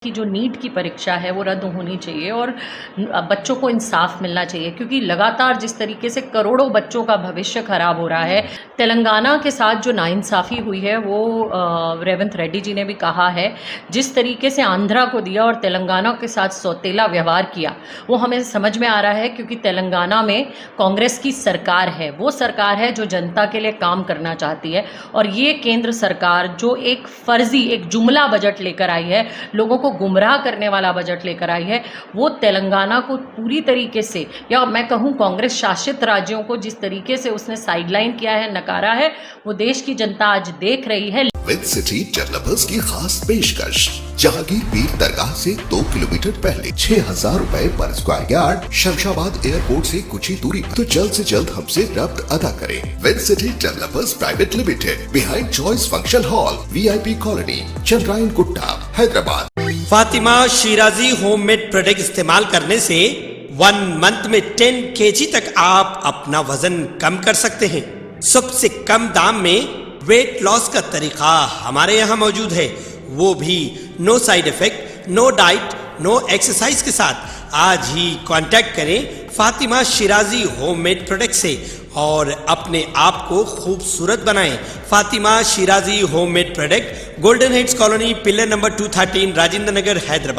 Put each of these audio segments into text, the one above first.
कि जो नीट की परीक्षा है वो रद्द होनी चाहिए और बच्चों को इंसाफ मिलना चाहिए, क्योंकि लगातार जिस तरीके से करोड़ों बच्चों का भविष्य खराब हो रहा है। तेलंगाना के साथ जो नाइंसाफ़ी हुई है वो रेवंत रेड्डी जी ने भी कहा है, जिस तरीके से आंध्रा को दिया और तेलंगाना के साथ सौतेला व्यवहार किया वो हमें समझ में आ रहा है, क्योंकि तेलंगाना में कांग्रेस की सरकार है, वो सरकार है जो जनता के लिए काम करना चाहती है। और ये केंद्र सरकार जो एक फर्जी एक जुमला बजट लेकर आई है, लोगों को गुमराह करने वाला बजट लेकर आई है, वो तेलंगाना को पूरी तरीके से, या मैं कहूँ कांग्रेस शासित राज्यों को जिस तरीके से उसने साइडलाइन किया है, नकारा है, वो देश की जनता आज देख रही है। विद सिटी डेवलपर्स की खास पेशकश, जहांगीर पीर दरगाह से 2 किलोमीटर पहले 6,000 रुपए पर स्क्वायर यार्ड, शमशाबाद एयरपोर्ट से कुछ ही दूरी, तो जल्द से जल्द हमसे रब्त अदा करें। With city developers private limited, behind choice function hall, VIP colony, Chandrayan Gutta, Hyderabad. Fatima Shirazi homemade product इस्तेमाल करने से 1 मंथ में 10 kg तक आप अपना वजन कम कर सकते हैं। सबसे कम दाम में वेट लॉस का तरीका हमारे यहाँ मौजूद है, वो भी no side effect, no diet, no exercise के साथ। आज ही कांटेक्ट करें फातिमा शिराजी होममेड प्रोडक्ट से और अपने आप को खूबसूरत बनाएं। Fatima Shirazi homemade product, golden heads colony, pillar number 213, Rajendra Nagar, Hyderabad.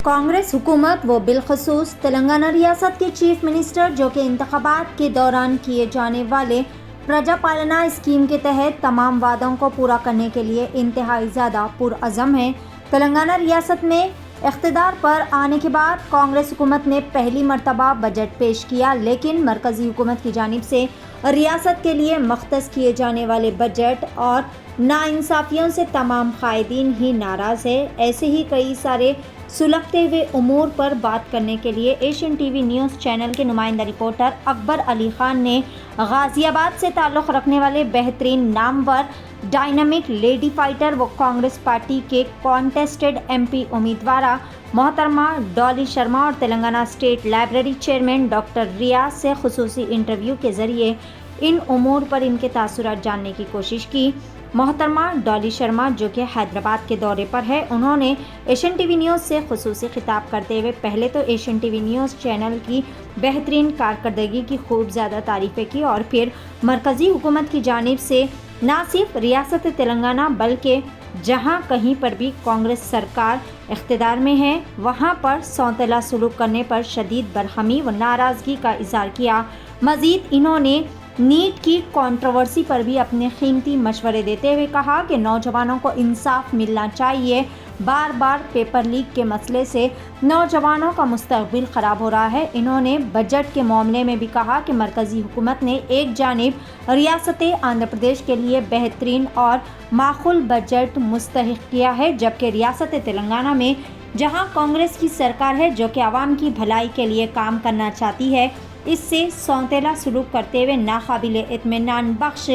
Congress हुकूमत व बिलखसूस तेलंगाना रियासत के चीफ मिनिस्टर, जो कि इंतखाबात के दौरान किए जाने वाले प्रजा पालना स्कीम के तहत तमाम वादों को पूरा करने के लिए इंतहाई ज़्यादा पुरअज़म है। तेलंगाना रियासत में इख्तिदार पर आने के बाद कांग्रेस हुकूमत ने पहली मरतबा बजट पेश किया, लेकिन मरकज़ी हुकूमत की जानिब से रियासत के लिए मख्तस किए जाने वाले बजट और नाइंसाफ़ियों से तमाम कायदीन ही नाराज़ है। ऐसे ही कई सारे सुलगते हुए उमूर पर बात करने के लिए एशियन टीवी न्यूज़ चैनल के नुमाइंदा रिपोर्टर अकबर अली खान ने गाज़ियाबाद से ताल्लुक़ रखने वाले बेहतरीन नामवर डायनामिक लेडी फाइटर व कांग्रेस पार्टी के कॉन्टेस्टेड MP उम्मीदवार मोहतरमा डॉली शर्मा और Telangana state library chairman doctor Riaz से खुसूसी इंटरव्यू के ज़रिए इन उमूर पर इनके तासुरात जानने की कोशिश की। मोहतरमा डॉली शर्मा, जो कि हैदराबाद के दौरे पर है, उन्होंने एशियन टीवी न्यूज़ से खुसूसी खिताब करते हुए पहले तो एशियन टीवी न्यूज़ चैनल की बेहतरीन कारकर्दगी की खूब ज़्यादा तारीफ़ें की और फिर मरकज़ी हुकूमत की जानिब से ना सिर्फ रियासत तेलंगाना बल्कि जहां कहीं पर भी कांग्रेस सरकार इख्तिदार में है वहां पर सौतेला सलूक करने पर शदीद बरहमी व नाराज़गी का इज़हार किया। मज़ीद इन्होंने नीट की कंट्रोवर्सी पर भी अपने कीमती मशवरे देते हुए कहा कि नौजवानों को इंसाफ मिलना चाहिए। बार बार पेपर लीक के मसले से नौजवानों का मुस्तकबिल ख़राब हो रहा है। इन्होंने बजट के मामले में भी कहा कि मरकज़ी हुकूमत ने एक जानिब रियासत आंध्र प्रदेश के लिए बेहतरीन और माकूल बजट मुस्तहिक किया है, जबकि रियासत तेलंगाना में जहां कांग्रेस की सरकार है जो कि आवाम की भलाई के लिए काम करना चाहती है, इससे सौतेला सलूक करते हुए नाकाबिल इत्मीनान बख्श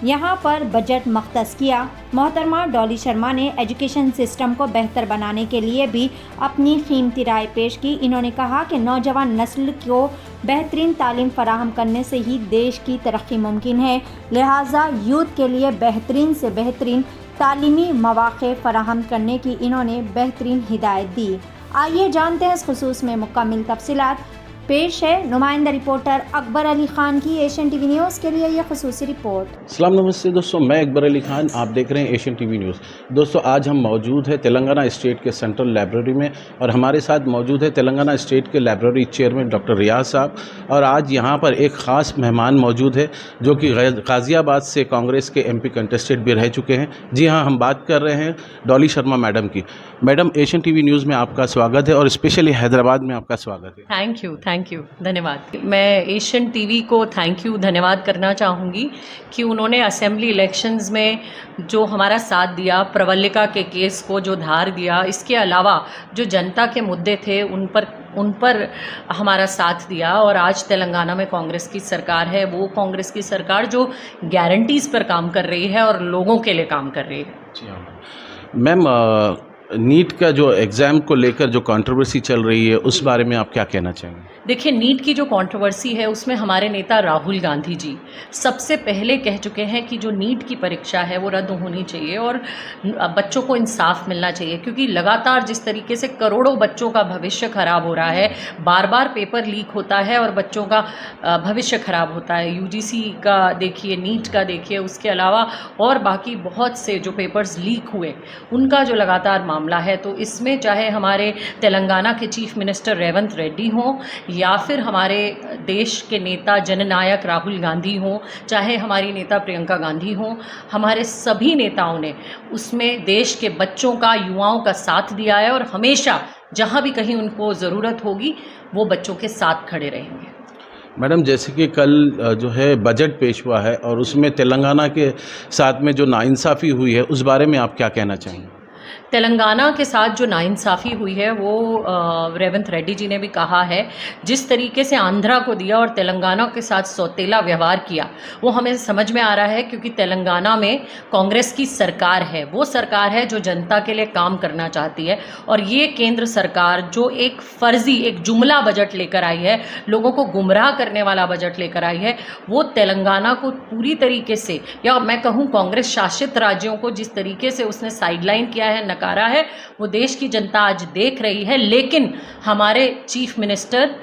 यहाँ पर बजट मख्तस किया। मोहतरमा डॉली शर्मा ने एजुकेशन सिस्टम को बेहतर बनाने के लिए भी अपनी कीमती राय पेश की। इन्होंने कहा कि नौजवान नस्ल को बेहतरीन तालीम फराहम करने से ही देश की तरक्की मुमकिन है, लिहाजा यूथ के लिए बेहतरीन से बेहतरीन तालीमी मौक़े फराहम करने की इन्होंने बेहतरीन हिदायत दी। आइए जानते हैं इस खुसूस में मुकम्मल तफसीलात। पेश है नुमाइंदा रिपोर्टर अकबर अली ख़ान की एशियन टीवी न्यूज़ के लिए यह खुसूसी रिपोर्ट। अस्सलाम नमस्ते दोस्तों, मैं अकबर अली ख़ान, आप देख रहे हैं एशियन टीवी न्यूज़। दोस्तों, आज हम मौजूद है तेलंगाना स्टेट के सेंट्रल लाइब्रेरी में और हमारे साथ मौजूद है तेलंगाना स्टेट के लाइब्रेरी चेयरमैन डॉक्टर रियाज साहब। और आज यहाँ पर एक ख़ास मेहमान मौजूद है जो कि गाज़ियाबाद से कांग्रेस के MP कंटेस्टेड भी रह चुके हैं। जी हाँ, हम बात कर रहे हैं डॉली शर्मा मैडम की। मैडम, एशियन टीवी न्यूज़ में आपका स्वागत है और स्पेशली हैदराबाद में आपका स्वागत है। थैंक यू, धन्यवाद। मैं एशियन टीवी को थैंक यू धन्यवाद करना चाहूँगी कि उन्होंने असेंबली इलेक्शंस में जो हमारा साथ दिया, प्रवल्लिका के केस को जो धार दिया, इसके अलावा जो जनता के मुद्दे थे उन पर हमारा साथ दिया। और आज तेलंगाना में कांग्रेस की सरकार है, वो कांग्रेस की सरकार जो गारंटीज़ पर काम कर रही है और लोगों के लिए काम कर रही है। जी हाँ मैम, नीट का जो एग्ज़ाम को लेकर जो कंट्रोवर्सी चल रही है उस बारे में आप क्या कहना चाहेंगे? देखिए, नीट की जो कंट्रोवर्सी है उसमें हमारे नेता राहुल गांधी जी सबसे पहले कह चुके हैं कि जो नीट की परीक्षा है वो रद्द होनी चाहिए और बच्चों को इंसाफ मिलना चाहिए, क्योंकि लगातार जिस तरीके से करोड़ों बच्चों का भविष्य खराब हो रहा है, बार बार पेपर लीक होता है और बच्चों का भविष्य खराब होता है। यूजीसी का देखिए, नीट का देखिए, उसके अलावा और बाकी बहुत से जो पेपर्स लीक हुए उनका जो लगातार मामला है, तो इसमें चाहे हमारे तेलंगाना के चीफ मिनिस्टर रेवंत रेड्डी हों या फिर हमारे देश के नेता जननायक राहुल गांधी हों, चाहे हमारी नेता प्रियंका गांधी हों, हमारे सभी नेताओं ने उसमें देश के बच्चों का, युवाओं का साथ दिया है और हमेशा जहां भी कहीं उनको ज़रूरत होगी वो बच्चों के साथ खड़े रहेंगे। मैडम, जैसे कि कल जो है बजट पेश हुआ है और उसमें तेलंगाना के साथ में जो नाइंसाफ़ी हुई है उस बारे में आप क्या कहना चाहेंगे? तेलंगाना के साथ जो नाइंसाफ़ी हुई है वो रेवंत रेड्डी जी ने भी कहा है, जिस तरीके से आंध्रा को दिया और तेलंगाना के साथ सौतेला व्यवहार किया वो हमें समझ में आ रहा है, क्योंकि तेलंगाना में कांग्रेस की सरकार है, वो सरकार है जो जनता के लिए काम करना चाहती है। और ये केंद्र सरकार जो एक फ़र्ज़ी, एक जुमला बजट लेकर आई है, लोगों को गुमराह करने वाला बजट लेकर आई है, वो तेलंगाना को पूरी तरीके से, या मैं कहूँ कांग्रेस शासित राज्यों को जिस तरीके से उसने साइडलाइन किया है, नकारा है, वो देश की जनता आज देख रही है। लेकिन हमारे चीफ मिनिस्टर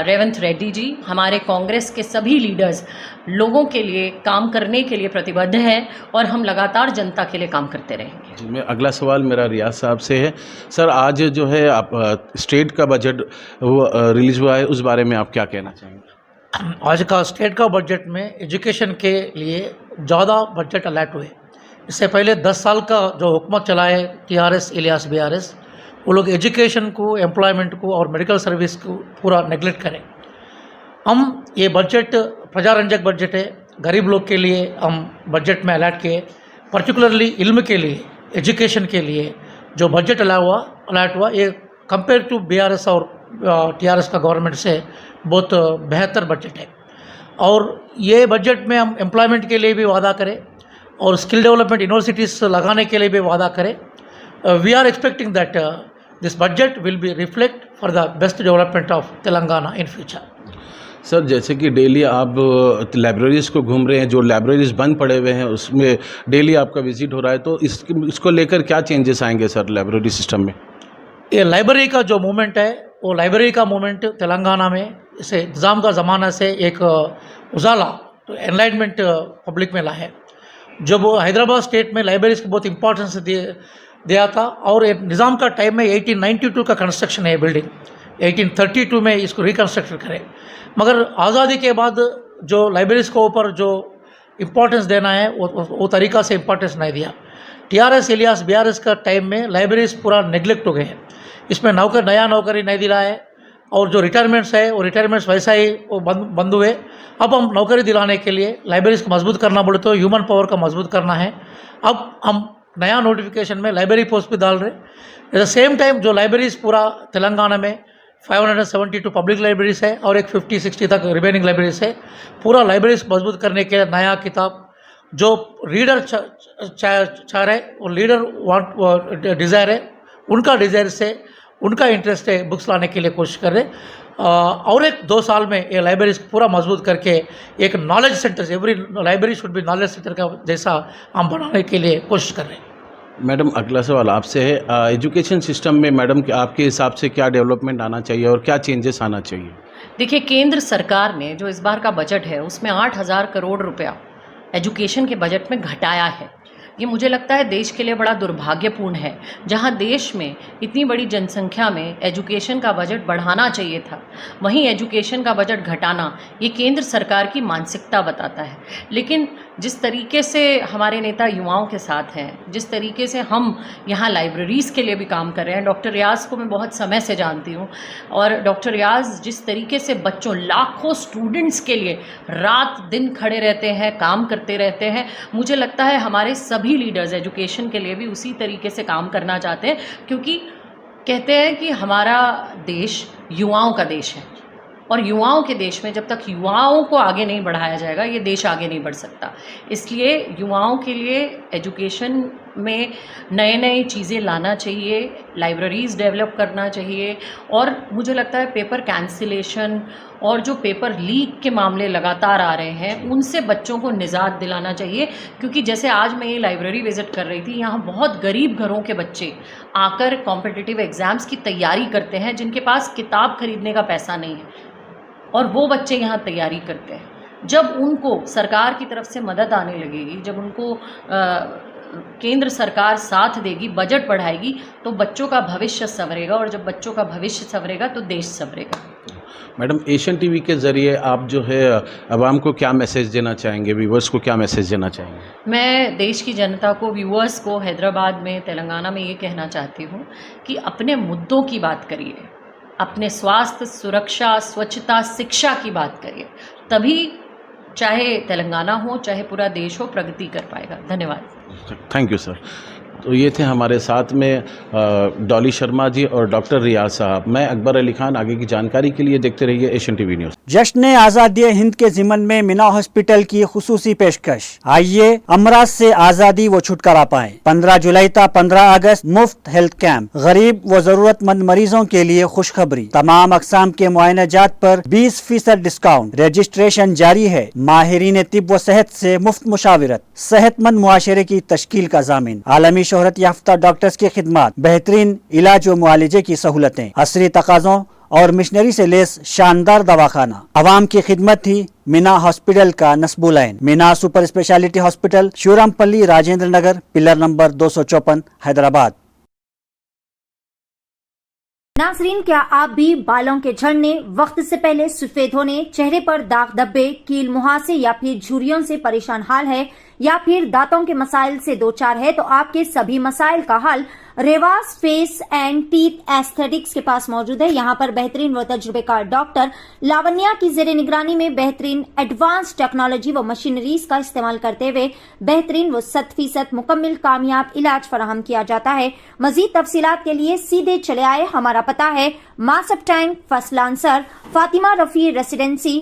रेवंत रेड्डी जी, हमारे कांग्रेस के सभी लीडर्स लोगों के लिए काम करने के लिए प्रतिबद्ध हैं और हम लगातार जनता के लिए काम करते रहेंगे। जी, मैं अगला सवाल मेरा रियाज साहब से है। सर, आज जो है आप स्टेट का बजट वो रिलीज़ हुआ है, उस बारे में आप क्या कहना चाहेंगे? आज का स्टेट का बजट में एजुकेशन के लिए ज़्यादा बजट अलॉट हुए। इससे पहले 10 साल का जो हुकूमत चलाए टीआरएस इलियास बीआरएस, वो लोग एजुकेशन को, एम्प्लॉयमेंट को और मेडिकल सर्विस को पूरा नेगलेक्ट करें। हम ये बजट प्रजारंजक बजट है, गरीब लोग के लिए हम बजट में अलॉट किए, पर्टिकुलरली इल्म के लिए, एजुकेशन के लिए जो बजट अलॉट हुआ ये कंपेयर टू बीआरएस और टीआरएस का गवर्नमेंट से बहुत बेहतर बजट है। और ये बजट में हम एम्प्लॉयमेंट के लिए भी वादा करें और स्किल डेवलपमेंट यूनिवर्सिटीज़ लगाने के लिए भी वादा करें। We are expecting that this budget will be reflect for the best development of Telangana in future. Sir, जैसे कि डेली आप लाइब्रेरीज़ को घूम रहे हैं, जो लाइब्रेरीज़ बंद पड़े हुए हैं उसमें डेली आपका विजिट हो रहा है, तो इसको लेकर क्या चेंजेस आएंगे सर लाइब्रेरी सिस्टम में? ये लाइब्रेरी का जो मूवमेंट है, वो लाइब्रेरी का मूवमेंट तेलंगाना में इसे इंतज़ाम का ज़माना से एक उजाला, तो एनलाइटमेंट पब्लिक में ला है। जब हैदराबाद स्टेट में लाइब्रेरीज को बहुत इंपॉर्टेंस दिया था और निज़ाम का टाइम में 1892 का कंस्ट्रक्शन है बिल्डिंग, 1832 में इसको रिकन्स्ट्रक्शन करें। मगर आज़ादी के बाद जो लाइब्रेरीज को ऊपर जो इम्पोर्टेंस देना है वो तरीक़ा से इम्पोर्टेंस नहीं दिया। टीआरएस इलियास बीआरएस का टाइम में लाइब्रेरीज पूरा नेगलेक्ट हो गए हैं। इसमें नया नौकरी नहीं दिला है और जो रिटायरमेंट्स है वो रिटायरमेंट्स वैसा ही वो बंद हुए। अब हम नौकरी दिलाने के लिए लाइब्रेरीज को मजबूत करना बोले तो ह्यूमन पावर का मजबूत करना है। अब हम नया नोटिफिकेशन में लाइब्रेरी पोस्ट भी डाल रहे। एट द सेम टाइम जो लाइब्रेरीज पूरा तेलंगाना में 572 पब्लिक लाइब्रेरीज है और एक 50-60 तक रिमेनिंग लाइब्रेरीज है। पूरा लाइब्रेरीज मजबूत करने के लिए नया किताब जो रीडर चाह रहे, वो लीडर डिज़ायर है, उनका डिज़ायर से उनका इंटरेस्ट है बुक्स लाने के लिए कोशिश कर रहे। और एक 2 साल में ये लाइब्रेरीज पूरा मजबूत करके एक knowledge centre, every library should be knowledge centre का जैसा हम बनाने के लिए कोशिश कर रहे हैं। मैडम, अगला सवाल आपसे है। एजुकेशन सिस्टम में मैडम आपके हिसाब से क्या डेवलपमेंट आना चाहिए और क्या चेंजेस आना चाहिए? देखिए, केंद्र सरकार ने जो इस बार का बजट है उसमें 8,000 करोड़ रुपया एजुकेशन के बजट में घटाया है। ये मुझे लगता है देश के लिए बड़ा दुर्भाग्यपूर्ण है। जहां देश में इतनी बड़ी जनसंख्या में एजुकेशन का बजट बढ़ाना चाहिए था, वहीं एजुकेशन का बजट घटाना ये केंद्र सरकार की मानसिकता बताता है। लेकिन जिस तरीके से हमारे नेता युवाओं के साथ हैं, जिस तरीके से हम यहाँ लाइब्रेरीज़ के लिए भी काम कर रहे हैं, डॉक्टर रियाज़ को मैं बहुत समय से जानती हूँ और डॉक्टर रियाज़ जिस तरीके से बच्चों, लाखों स्टूडेंट्स के लिए रात दिन खड़े रहते हैं, काम करते रहते हैं, मुझे लगता है हमारे सभी लीडर्स एजुकेशन के लिए भी उसी तरीके से काम करना चाहते हैं, क्योंकि कहते हैं कि हमारा देश युवाओं का देश है और युवाओं के देश में जब तक युवाओं को आगे नहीं बढ़ाया जाएगा ये देश आगे नहीं बढ़ सकता। इसलिए युवाओं के लिए एजुकेशन में नए नए चीज़ें लाना चाहिए, लाइब्रेरीज़ डेवलप करना चाहिए। और मुझे लगता है पेपर कैंसिलेशन और जो पेपर लीक के मामले लगातार आ रहे हैं उनसे बच्चों को निजात दिलाना चाहिए। क्योंकि जैसे आज मैं ये लाइब्रेरी विज़िट कर रही थी, यहाँ बहुत गरीब घरों के बच्चे आकर कॉम्पिटिटिव एग्ज़ाम्स की तैयारी करते हैं जिनके पास किताब खरीदने का पैसा नहीं है, और वो बच्चे यहाँ तैयारी करते हैं। जब उनको सरकार की तरफ से मदद आने लगेगी, जब उनको केंद्र सरकार साथ देगी, बजट बढ़ाएगी, तो बच्चों का भविष्य संवरेगा, और जब बच्चों का भविष्य संवरेगा तो देश संवरेगा। मैडम, एशियन टीवी के ज़रिए आप जो है आवाम को क्या मैसेज देना चाहेंगे, व्यूवर्स को क्या मैसेज देना चाहेंगे? मैं देश की जनता को, व्यूअर्स को हैदराबाद में, तेलंगाना में ये कहना चाहती हूँ कि अपने मुद्दों की बात करिए, अपने स्वास्थ्य, सुरक्षा, स्वच्छता, शिक्षा की बात करिए, तभी चाहे तेलंगाना हो चाहे पूरा देश हो प्रगति कर पाएगा। धन्यवाद। Thank you sir. तो ये थे हमारे साथ में डॉली शर्मा जी और डॉक्टर रियाज साहब। मैं अकबर अली खान। आगे की जानकारी के लिए देखते रहिए एशियन टीवी न्यूज़। जश्न आज़ादी हिंद के ज़िमन में मीना हॉस्पिटल की खुसूसी पेशकश। आइए अमराज से आज़ादी व छुटकारा पाएं। 15 जुलाई था 15 अगस्त मुफ्त हेल्थ कैंप। गरीब व जरूरतमंद मरीजों के लिए खुशखबरी। तमाम अकसाम के मुआयनाजात पर 20% डिस्काउंट। रजिस्ट्रेशन जारी है। माहिरीन तिब व सेहत से मुफ्त मुशावरत। सेहतमंद मुआशरे की तश्कील का जामिन। आलमी शोहरत याफ्ता डॉक्टर्स की खिदमत। बेहतरीन इलाज व मुआलजे की सहूलतें। असरी तकाज़ों और मिशनरी से लेस शानदार दवाखाना। आवाम की खिदमत थी मीना हॉस्पिटल का नस्बुलैन। Meena super specialty hospital, Shivarampalli, Rajendra Nagar, pillar number 254, Hyderabad. नाजरीन, क्या आप भी बालों के झड़ने, वक्त से पहले सफेद होने, चेहरे पर दाग धब्बे, कील मुहासे या फिर झुर्रियों से परेशान हाल है, या फिर दांतों के मसाइल से दो चार है, तो आपके सभी मसाइल का हल Revas face and teeth aesthetics के पास मौजूद है। यहाँ पर बेहतरीन व तजुर्बेकार डॉक्टर लावण्या की जेरे निगरानी में बेहतरीन एडवांस टेक्नोलॉजी व मशीनरीज का इस्तेमाल करते हुए बेहतरीन व 100% मुकम्मल कामयाब इलाज फराहम किया जाता है। मजीद तफसीलात के लिए सीधे चले आए। हमारा पता है Masab tank, first lancer, Fatima Rafi residency,